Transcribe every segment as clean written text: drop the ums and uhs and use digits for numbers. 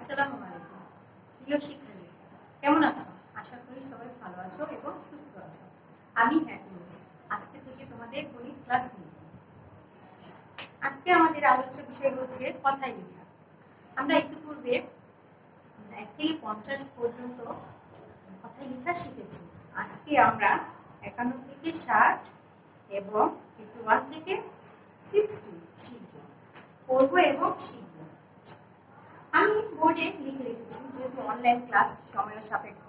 আসসালামু আলাইকুম প্রিয় শিক্ষার্থী, কেমন আছো? আশা করি সবাই ভালো আছো এবং সুস্থ আছো। আমি হ্যাপিনেস আজকে থেকে তোমাদের গণিত ক্লাস নিব। আজকে আমাদের আলোচ্য বিষয় হচ্ছে কথায় লেখা। আমরা ইতিপূর্বে 1 থেকে 50 পর্যন্ত কথায় লেখা শিখেছি। আজকে আমরা 51 থেকে 60 এবং 51 থেকে 60 শিখব, পড়বো এবং শিখব। আমি বোর্ডে লিখে রেখেছি, যেহেতু অনলাইন ক্লাস সময় সাপেক্ষ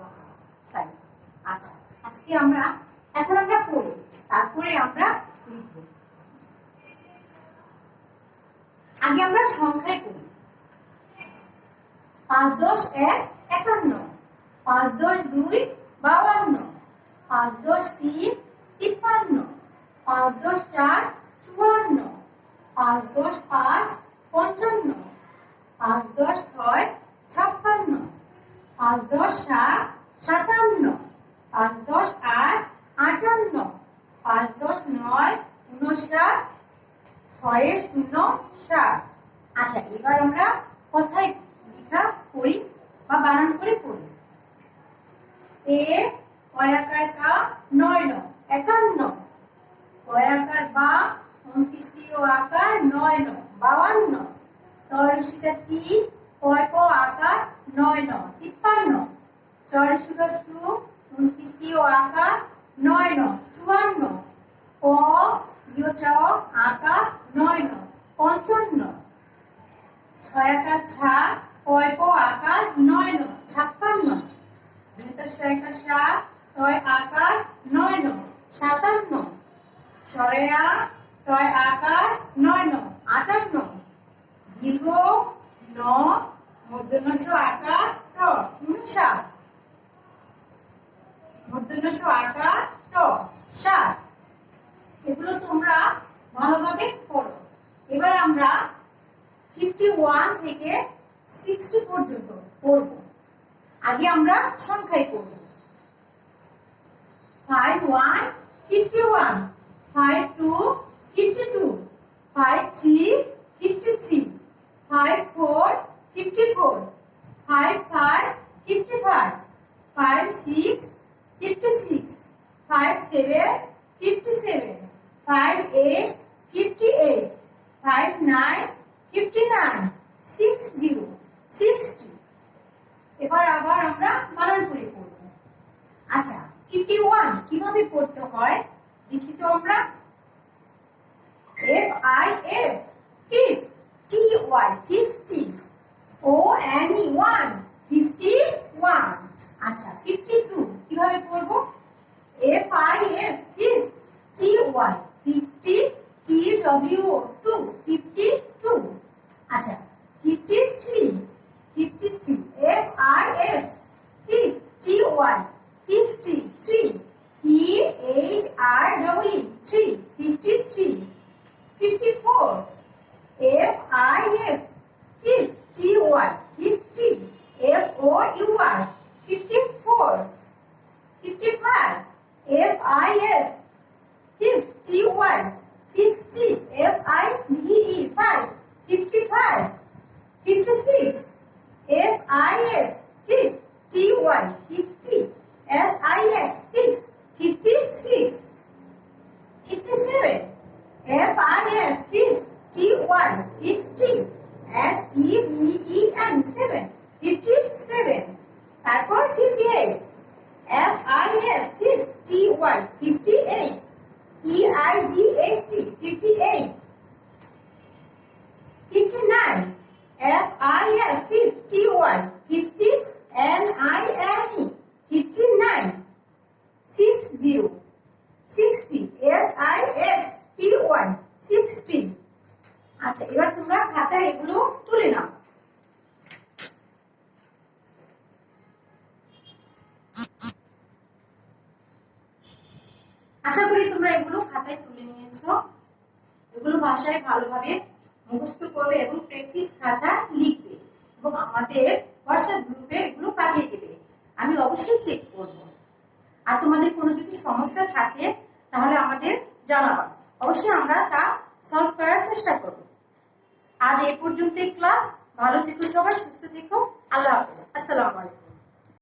তাই। আচ্ছা, আজকে এখন আমরা পড়ি, তারপরে আমরা লিখব। আগে আমরা সংখ্যায় পড়ি। 5 10 1 51, 5 10 2 52, 5 10 3 53, 5 10 4 54, 5 10 5 55, 5 10 6 56, 5 10 7 57, 5 10 8 58, 5 10 9 59, 6 0 60। আচ্ছা, এবার আমরা কথায় লেখা পড়ি বা বানান করে পড়ি। এ কয়াকার কা 9 51, কয়াকার বা 29 আকার 9 52, তরিশিকা 3 কয় ক আকার 9 53, চরিশিকা 2 29 আকার 9 54, ক ইয় চ আকার 9 55, ছয়াকার ছা কয় ক আকার 9 56, ভেতর ছয়াকার সা তয় আকার 9 57, সরেয়া তয় আকার 9 58, দীর্ঘ ন মূর্ধন্য আকার ট 59, মূর্ধন্য আকার ট 60। এগুলো তোমরা ভালোভাবে পড়ো। এবার আমরা 51 থেকে 60 পর্যন্ত পড়ব। আগে আমরা সংখ্যায় পড়ব। 51 51, 52 52, 53 53, 54 54, 55 55, 56 56, 57 57, 58 58, 59 59, 60 60। এবার আবার আমরা বানান করে পড়ব। আচ্ছা, 51 কিভাবে পড়তে হয় দেখি তো আমরা। F I F 50, T Y 50, O N E 1 51। আচ্ছা, 52 কিভাবে পড়ব? F I F 50, T Y 50, T W 2 52। আচ্ছা, 53 53, F I F 50, T Y 53, T H R W 3 53, 54, F I F 50, T Y 50, F O U R 54, 55, F I F 50, T Y 50, F I V E 5 55, 56, F I F 50, T Y 50, S I X 6 56, 57, F I F 50, T Y 50, S E V E N 7 57, তারপর 58, F I F 50, T Y 58, E I G H T 58, 59, F I F 50, T Y 50, N I N E 59, 60 60, S I X T Y 60। আচ্ছা, এবার তোমরা খাতায় এগুলো তুলে নাও। আশা করি তোমরা এগুলো খাতায় তুলে নিয়েছো। এগুলো ভাষায় ভালোভাবে মুখস্থ করবে এবং প্র্যাকটিস খাতা লিখবে এবং আমাদের হোয়াটসঅ্যাপ গ্রুপে এগুলো পাঠিয়ে দেবে। আমি অবশ্যই চেক করব। আর তোমাদের কোনো যদি সমস্যা থাকে তাহলে আমাদের জানাবা, অবশ্যই আমরা তা সলভ করার চেষ্টা করব। আজ এই পর্যন্তই ক্লাস। ভালো থেকো সবাই, সুস্থ থেকো। হাফেজ, আসসালামু আলাইকুম।